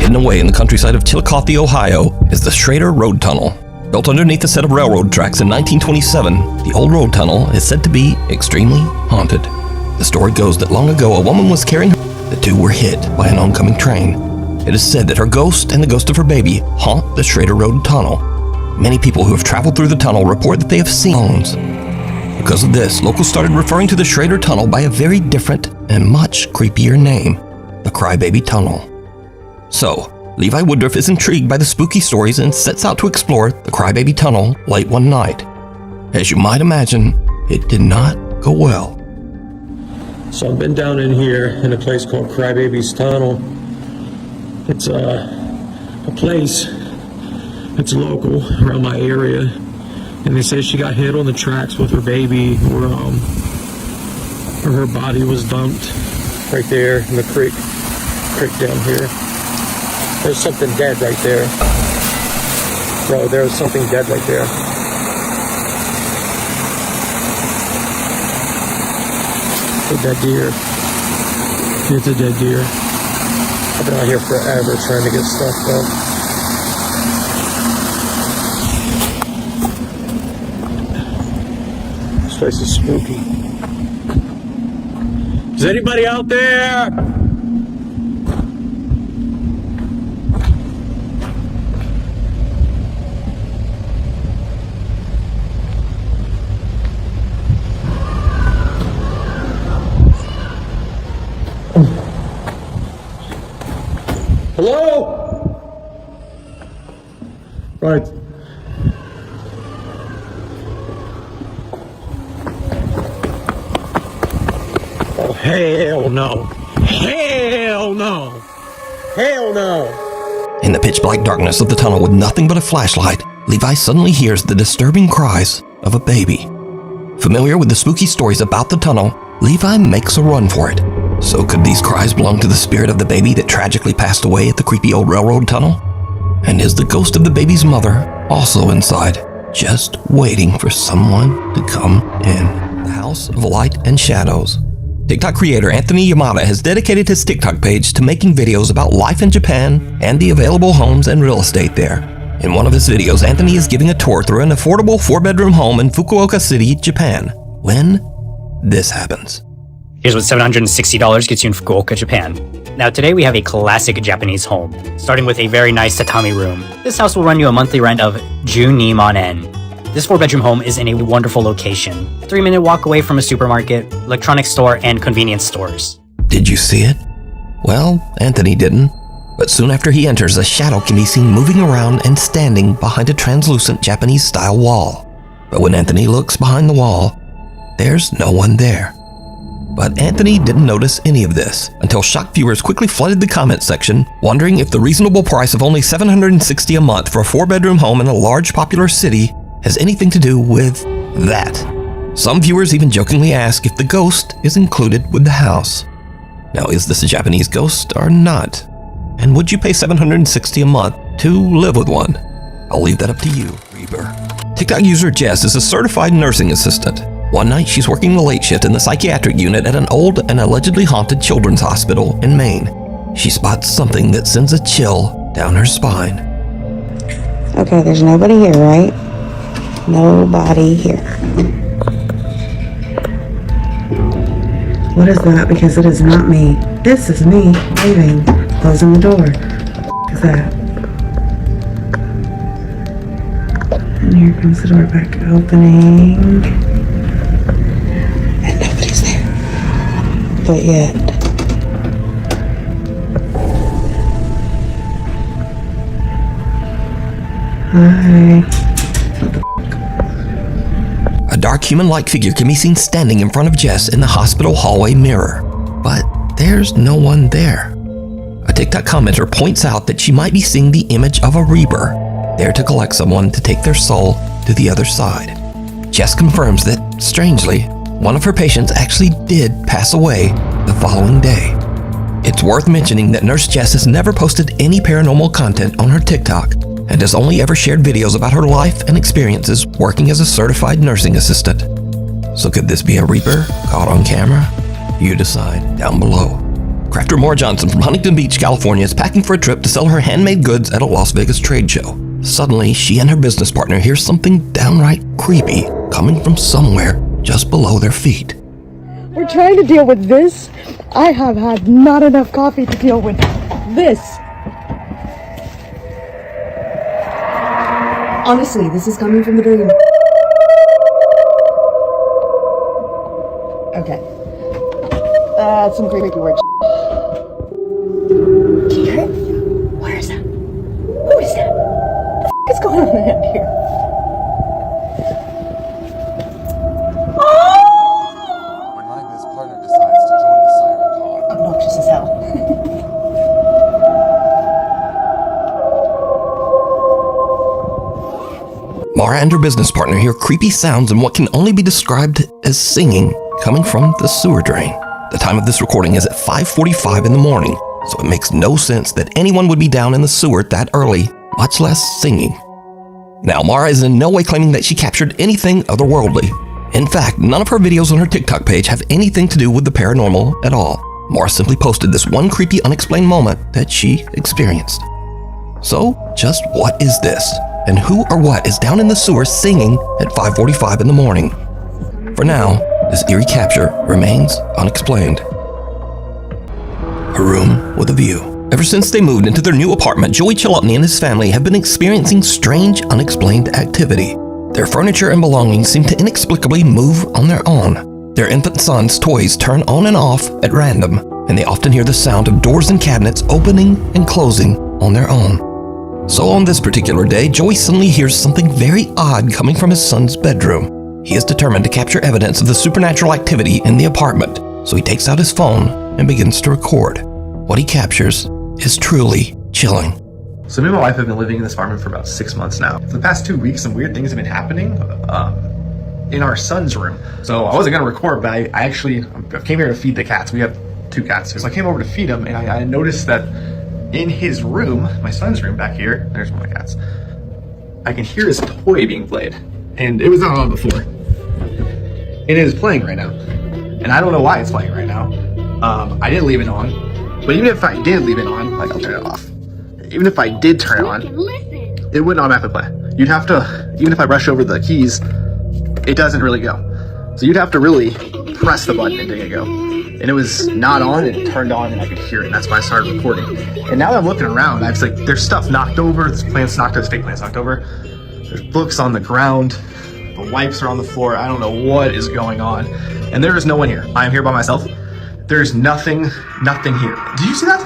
Hidden away in the countryside of Chillicothe, Ohio, is the Schrader Road Tunnel. Built underneath a set of railroad tracks in 1927, the old road tunnel is said to be extremely haunted. The story goes that long ago a woman was carrying her. The two were hit by an oncoming train. It is said that her ghost and the ghost of her baby haunt the Schrader Road Tunnel. Many people who have traveled through the tunnel report that they have seen bones. Because of this, locals started referring to the Schrader Tunnel by a very different and much creepier name, the Crybaby Tunnel. So, Levi Woodruff is intrigued by the spooky stories and sets out to explore the Crybaby Tunnel late one night. As you might imagine, it did not go well. So I've been down in here in a place called Crybaby's Tunnel. It's a place that's local around my area. And they say she got hit on the tracks with her baby where her body was dumped right there in the creek down here. There's something dead right there. Bro, there's something dead right there. It's a dead deer. It's a dead deer. I've been out here forever trying to get stuff done. This place is spooky. Is anybody out there? Hello? Right. Oh, hell no. Hell no. Hell no. In the pitch black darkness of the tunnel with nothing but a flashlight, Levi suddenly hears the disturbing cries of a baby. Familiar with the spooky stories about the tunnel, Levi makes a run for it. So could these cries belong to the spirit of the baby that tragically passed away at the creepy old railroad tunnel? And is the ghost of the baby's mother also inside, just waiting for someone to come in? The House of Light and Shadows. TikTok creator Anthony Yamada has dedicated his TikTok page to making videos about life in Japan and the available homes and real estate there. In one of his videos, Anthony is giving a tour through an affordable 4-bedroom home in Fukuoka City, Japan, when this happens. Here's what $760 gets you in Fukuoka, Japan. Now today we have a classic Japanese home, starting with a very nice tatami room. This house will run you a monthly rent of 12 man yen. This 4-bedroom home is in a wonderful location. 3-minute walk away from a supermarket, electronics store, and convenience stores. Did you see it? Well, Anthony didn't. But soon after he enters, a shadow can be seen moving around and standing behind a translucent Japanese-style wall. But when Anthony looks behind the wall, there's no one there. But Anthony didn't notice any of this until shocked viewers quickly flooded the comment section, wondering if the reasonable price of only $760 a month for a 4-bedroom home in a large popular city has anything to do with that. Some viewers even jokingly ask if the ghost is included with the house. Now, is this a Japanese ghost or not? And would you pay $760 a month to live with one? I'll leave that up to you, Reaper. TikTok user Jess is a certified nursing assistant. One night, she's working the late shift in the psychiatric unit at an old and allegedly haunted children's hospital in Maine. She spots something that sends a chill down her spine. Okay, there's nobody here, right? Nobody here. What is that? Because it is not me. This is me leaving, closing the door. What is that? And here comes the door back opening. And nobody's there. But yet. Hi. A dark human-like figure can be seen standing in front of Jess in the hospital hallway mirror. But there's no one there. A TikTok commenter points out that she might be seeing the image of a Reaper, there to collect someone to take their soul to the other side. Jess confirms that, strangely, one of her patients actually did pass away the following day. It's worth mentioning that Nurse Jess has never posted any paranormal content on her TikTok and has only ever shared videos about her life and experiences working as a certified nursing assistant. So could this be a Reaper caught on camera? You decide down below. Crafter Maura Johnson from Huntington Beach, California is packing for a trip to sell her handmade goods at a Las Vegas trade show. Suddenly, she and her business partner hear something downright creepy coming from somewhere just below their feet. We're trying to deal with this. I have had not enough coffee to deal with this. Honestly, this is coming from the dream. Okay. That's some creepy words. Do you hear it? Where is that? Who is that? What's going on around here? When my biz partner decides to join the siren call. Obnoxious as hell. Maura and her business partner hear creepy sounds and what can only be described as singing coming from the sewer drain. The time of this recording is at 5:45 in the morning, so it makes no sense that anyone would be down in the sewer that early, much less singing. Now, Maura is in no way claiming that she captured anything otherworldly. In fact, none of her videos on her TikTok page have anything to do with the paranormal at all. Maura simply posted this one creepy unexplained moment that she experienced. So, just what is this? And who or what is down in the sewer singing at 5:45 in the morning? For now, this eerie capture remains unexplained. A room with a view. Ever since they moved into their new apartment, Joey Chalotny and his family have been experiencing strange, unexplained activity. Their furniture and belongings seem to inexplicably move on their own. Their infant son's toys turn on and off at random, and they often hear the sound of doors and cabinets opening and closing on their own. So on this particular day, Joey suddenly hears something very odd coming from his son's bedroom. He is determined to capture evidence of the supernatural activity in the apartment, so he takes out his phone and begins to record. What he captures is truly chilling. So me and my wife have been living in this apartment for about 6 months now. For the past 2 weeks, some weird things have been happening in our son's room. So I wasn't gonna record, but I came here to feed the cats. We have 2 cats. So I came over to feed them, and I noticed that in his room, my son's room back here, there's one of my cats, I can hear his toy being played. And it was not on before. And it is playing right now. And I don't know why it's playing right now. I didn't leave it on. But even if I did leave it on, like I'll turn it off. Even if I did turn it on, it wouldn't automatically play. You'd have to, even if I brush over the keys, it doesn't really go. So you'd have to really press the button and make it go. And it was not on, and it turned on, and I could hear it. And that's why I started recording. And now that I'm looking around, I was like, there's stuff knocked over. There's plants knocked over, fake plants knocked over. There's books on the ground. The wipes are on the floor. I don't know what is going on. And there is no one here. I am here by myself. There's nothing here. Do you see that?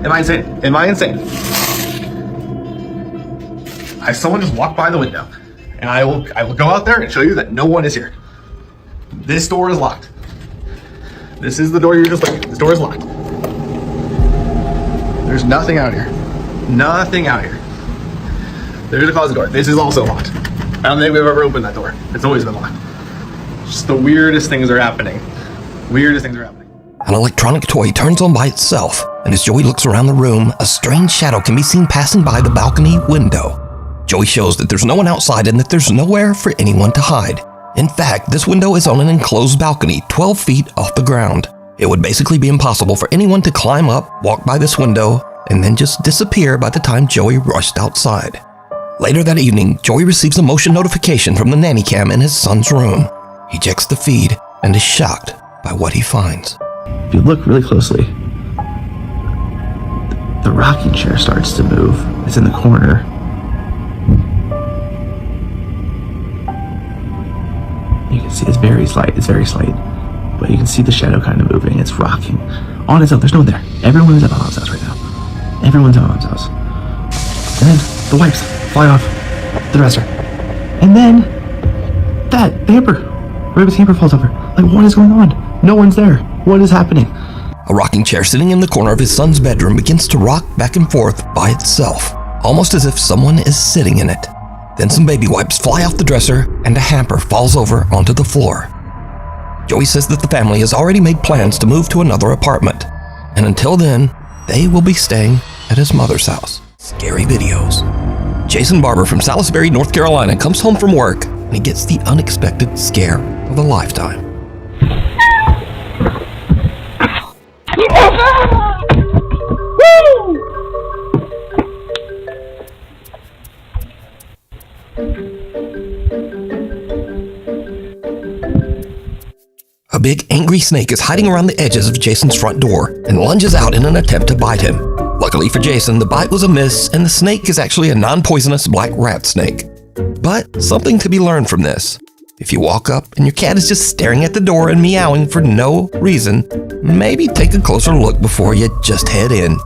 Am I insane? Am I insane? Someone just walked by the window. And I will go out there and show you that no one is here. This door is locked. This is the door you're just looking at. This door is locked. There's nothing out here. Nothing out here. There's a closet door. This is also locked. I don't think we've ever opened that door. It's always been locked. Just the weirdest things are happening. Weirdest things are happening. An electronic toy turns on by itself, and as Joey looks around the room, a strange shadow can be seen passing by the balcony window. Joey shows that there's no one outside and that there's nowhere for anyone to hide. In fact, this window is on an enclosed balcony 12 feet off the ground. It would basically be impossible for anyone to climb up, walk by this window, and then just disappear by the time Joey rushed outside. Later that evening, Joey receives a motion notification from the nanny cam in his son's room. He checks the feed and is shocked by what he finds. If you look really closely, the rocking chair starts to move. It's in the corner. You can see it's very slight, but you can see the shadow kind of moving. It's rocking on its own. There's no one there. Everyone is at my mom's house right now. Everyone's at my mom's house. And then the wipes fly off the dresser. And then the hamper. Rebecca's hamper falls over. Like, what is going on? No one's there. What is happening? A rocking chair sitting in the corner of his son's bedroom begins to rock back and forth by itself, almost as if someone is sitting in it. Then some baby wipes fly off the dresser and a hamper falls over onto the floor. Joey says that the family has already made plans to move to another apartment, and until then, they will be staying at his mother's house. Scary videos. Jason Barber from Salisbury, North Carolina comes home from work and he gets the unexpected scare of a lifetime. A big angry snake is hiding around the edges of Jason's front door and lunges out in an attempt to bite him. Luckily for Jason, the bite was a miss and the snake is actually a non-poisonous black rat snake. But something to be learned from this. If you walk up and your cat is just staring at the door and meowing for no reason, maybe take a closer look before you just head in.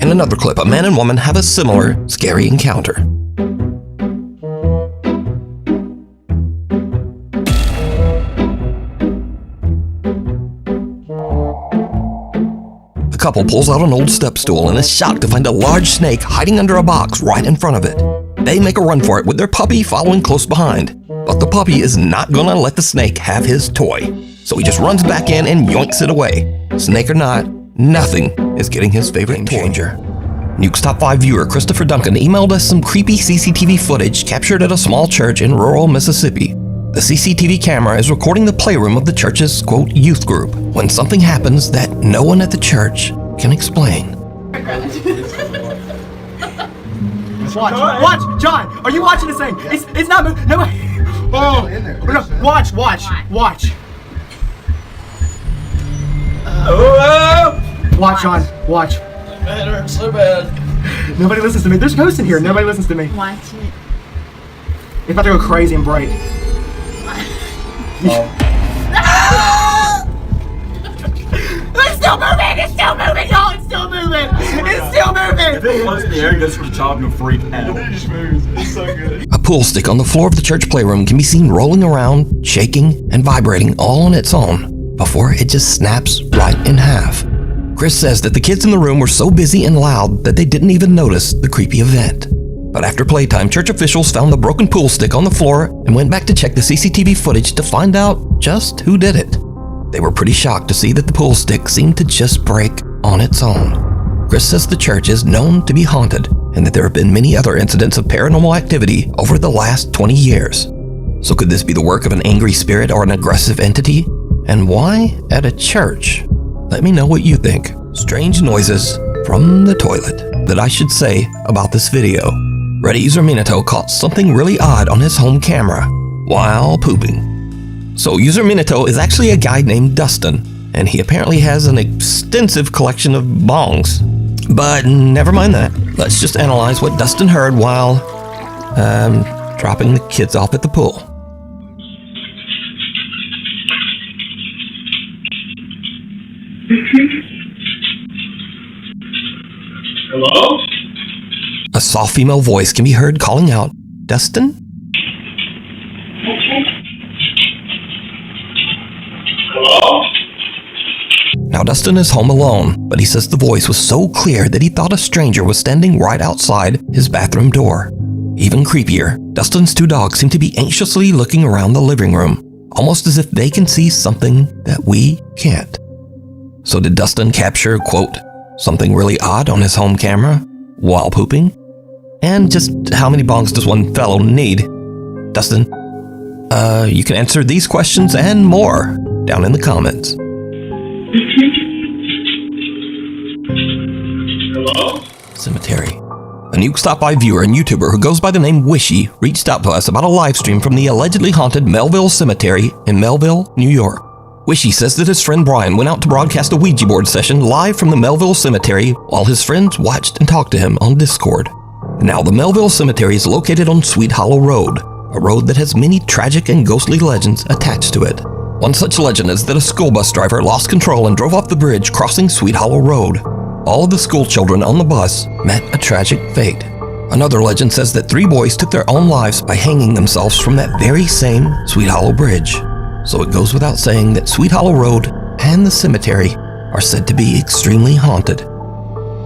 In another clip, a man and woman have a similar scary encounter. The couple pulls out an old step stool and is shocked to find a large snake hiding under a box right in front of it. They make a run for it with their puppy following close behind. But the puppy is not gonna let the snake have his toy. So he just runs back in and yoinks it away. Snake or not, nothing is getting his favorite changer. Nuke's Top 5 viewer Christopher Duncan emailed us some creepy CCTV footage captured at a small church in rural Mississippi. The CCTV camera is recording the playroom of the church's, quote, youth group when something happens that no one at the church can explain. Watch, John, are you watching this thing? It's not, no, watch. Watch, John, watch. That hurts so bad. Nobody listens to me. There's ghosts in here. Nobody listens to me. Watch it. It's about to go crazy and bright. It's still moving! It's still moving, y'all! It's still moving! It's still moving! If it was the air goes from job to freak out. It just moves. It's so good. A pool stick on the floor of the church playroom can be seen rolling around, shaking, and vibrating all on its own before it just snaps right in half. Chris says that the kids in the room were so busy and loud that they didn't even notice the creepy event. But after playtime, church officials found the broken pool stick on the floor and went back to check the CCTV footage to find out just who did it. They were pretty shocked to see that the pool stick seemed to just break on its own. Chris says the church is known to be haunted and that there have been many other incidents of paranormal activity over the last 20 years. So could this be the work of an angry spirit or an aggressive entity? And why at a church? Let me know what you think. Strange noises from the toilet that I should say about this video. Reddit user Minato caught something really odd on his home camera while pooping. So user Minato is actually a guy named Dustin, and he apparently has an extensive collection of bongs. But never mind that. Let's just analyze what Dustin heard while dropping the kids off at the pool. Hello? A soft female voice can be heard calling out, "Dustin?" Hello? Now Dustin is home alone, but he says the voice was so clear that he thought a stranger was standing right outside his bathroom door. Even creepier, Dustin's two dogs seem to be anxiously looking around the living room, almost as if they can see something that we can't. So did Dustin capture, quote, something really odd on his home camera while pooping? And just how many bongs does one fellow need? Dustin, you can answer these questions and more down in the comments. Hello? Cemetery. A Nuke's Top 5 viewer and YouTuber who goes by the name Wishy reached out to us about a live stream from the allegedly haunted Melville Cemetery in Melville, New York. Wishy says that his friend Brian went out to broadcast a Ouija board session live from the Melville Cemetery while his friends watched and talked to him on Discord. Now, the Melville Cemetery is located on Sweet Hollow Road, a road that has many tragic and ghostly legends attached to it. One such legend is that a school bus driver lost control and drove off the bridge crossing Sweet Hollow Road. All of the school children on the bus met a tragic fate. Another legend says that 3 boys took their own lives by hanging themselves from that very same Sweet Hollow Bridge. So it goes without saying that Sweet Hollow Road and the cemetery are said to be extremely haunted.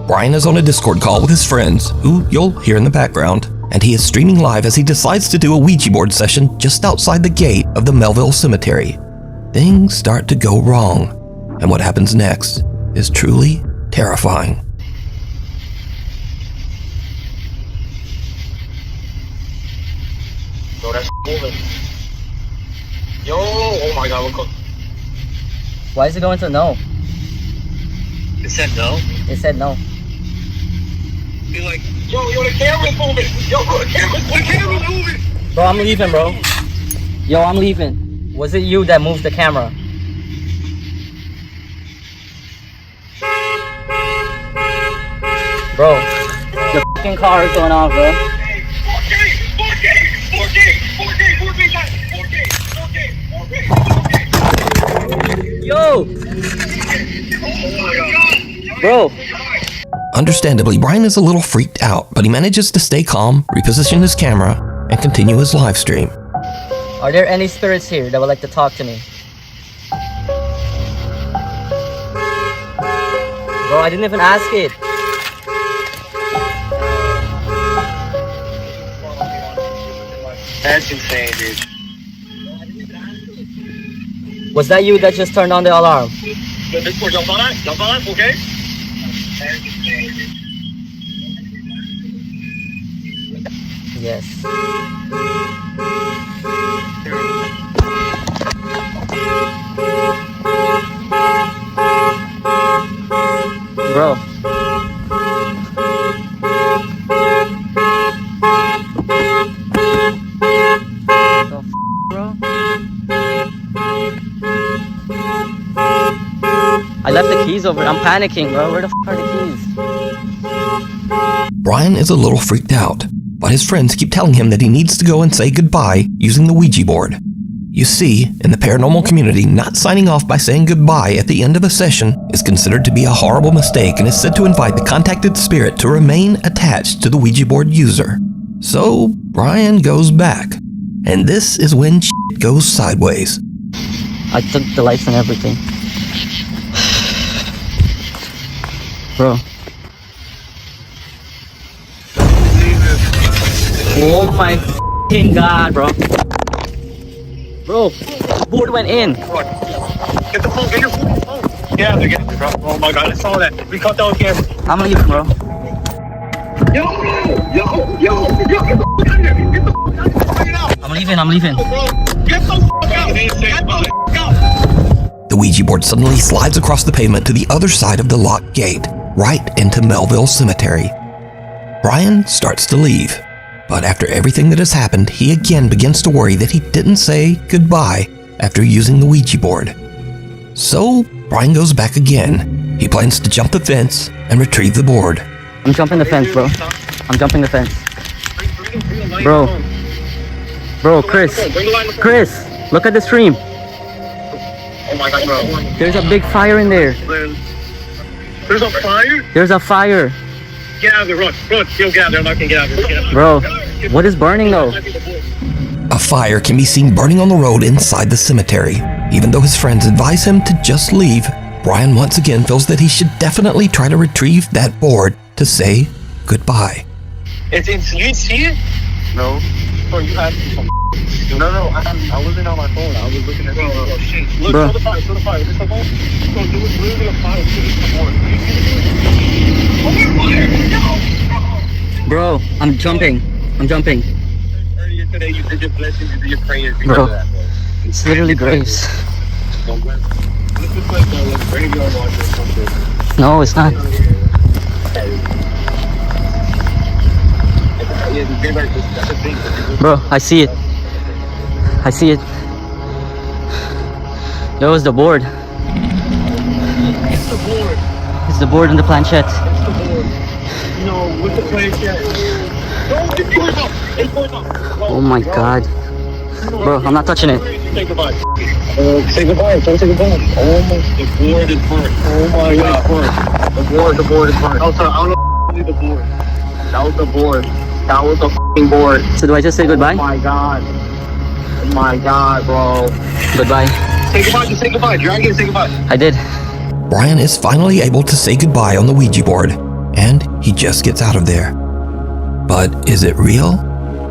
Brian is on a Discord call with his friends, who you'll hear in the background, and he is streaming live as he decides to do a Ouija board session just outside the gate of the Melville Cemetery. Things start to go wrong, and what happens next is truly terrifying. Yo, that's moving. Yo, oh my god, look up. Why is it going to no? It said no? It said no. Be like, yo, the camera's moving. Yo, the camera's moving. Bro, I'm leaving, bro. Yo, I'm leaving. Was it you that moved the camera? Bro, the fucking car is going off, bro. 4K. Yo! Bro! Understandably, Brian is a little freaked out, but he manages to stay calm, reposition his camera, and continue his live stream. Are there any spirits here that would like to talk to me? Bro, I didn't even ask it. That's insane, dude. Was that you that just turned on the alarm? Okay? Yes. Bro. I left the keys over. I'm panicking, bro. Where the are the keys? Brian is a little freaked out, but his friends keep telling him that he needs to go and say goodbye using the Ouija board. You see, in the paranormal community, not signing off by saying goodbye at the end of a session is considered to be a horrible mistake and is said to invite the contacted spirit to remain attached to the Ouija board user. So, Brian goes back, and this is when shit goes sideways. I took the lights and everything. Bro. Oh my f***ing god, bro. Bro, the board went in. Get the phone, get your phone. Yeah, they're getting it, bro. Oh my god, I saw that. We caught that on camera. I'm leaving, bro. Yo, get the f*** out of here. Get the f*** out of here. I'm leaving. Get the f*** out. Get the f*** out. The Ouija board suddenly slides across the pavement to the other side of the locked gate, right into Melville Cemetery. Brian starts to leave, but after everything that has happened, he again begins to worry that he didn't say goodbye after using the Ouija board. So, Brian goes back again. He plans to jump the fence and retrieve the board. I'm jumping the fence, bro. I'm jumping the fence. Bro, Chris, look at the stream. Oh my god, bro. There's a big fire in there. There's a fire? There's a fire. Get out of there, run. Yo, get out of there. I'm not gonna get out of there. Bro, what is burning though? A fire can be seen burning on the road inside the cemetery. Even though his friends advise him to just leave, Brian once again feels that he should definitely try to retrieve that board to say goodbye. You didn't see it? No. Bro, you had No, I wasn't on my phone. I was looking at the shit. Look, bro. Show the fire. Is this the phone? Bro, there was literally a fire. Bro, I'm jumping. Earlier today, you did your blessings, you did your prayers. Bro, it's literally graves. Don't bless. This is like a graveyard watch or something. No, it's not. Bro, I see it. That was the board. It's the board in the planchette. No, with the planchette. Oh my god. Bro, I'm not touching it. Say goodbye. Say goodbye. Don't say goodbye. Oh my. The board is burnt. Oh my god. The board is burnt. Oh, sorry, I don't know the board. That was the board. That was the f***ing board. So do I just say goodbye? Oh my god. Oh my god, bro. Goodbye. Say goodbye. Just say goodbye. Dragon, say goodbye. I did. Brian is finally able to say goodbye on the Ouija board, and he just gets out of there. But is it real?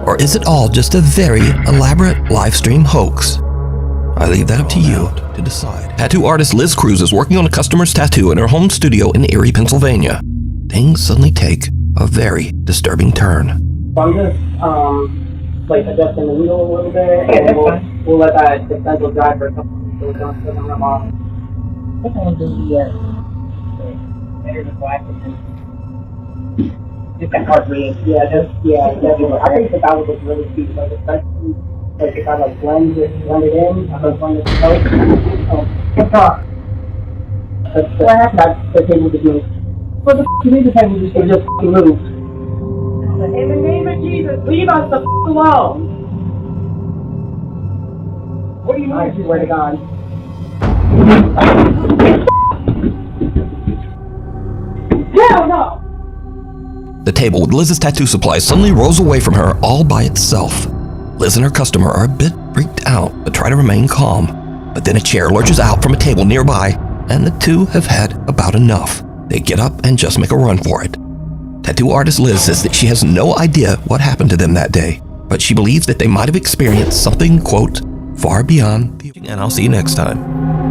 Or is it all just a very elaborate live stream hoax? I leave that up to you to decide. Tattoo artist Liz Cruz is working on a customer's tattoo in her home studio in Erie, Pennsylvania. Things suddenly take a very disturbing turn. So I'm just adjusting the needle a little bit, and we'll let that stencil dry for a couple minutes so we don't put them off. I think I'm gonna do the there's a black. Just a heart rate. Yeah, definitely. I think that would look really cute. Like, especially, like, if I, like, blend it in, I was going to what's up? What happened? The table just moved. What the f*** you mean the table just moved? In the name of Jesus, leave us the f*** alone! What do you mean? I swear to God. Hell no! The table with Liz's tattoo supplies suddenly rolls away from her all by itself. Liz and her customer are a bit freaked out, but try to remain calm. But then a chair lurches out from a table nearby, and the two have had about enough. They get up and just make a run for it. Tattoo artist Liz says that she has no idea what happened to them that day, but she believes that they might have experienced something, quote, far beyond the... And I'll see you next time.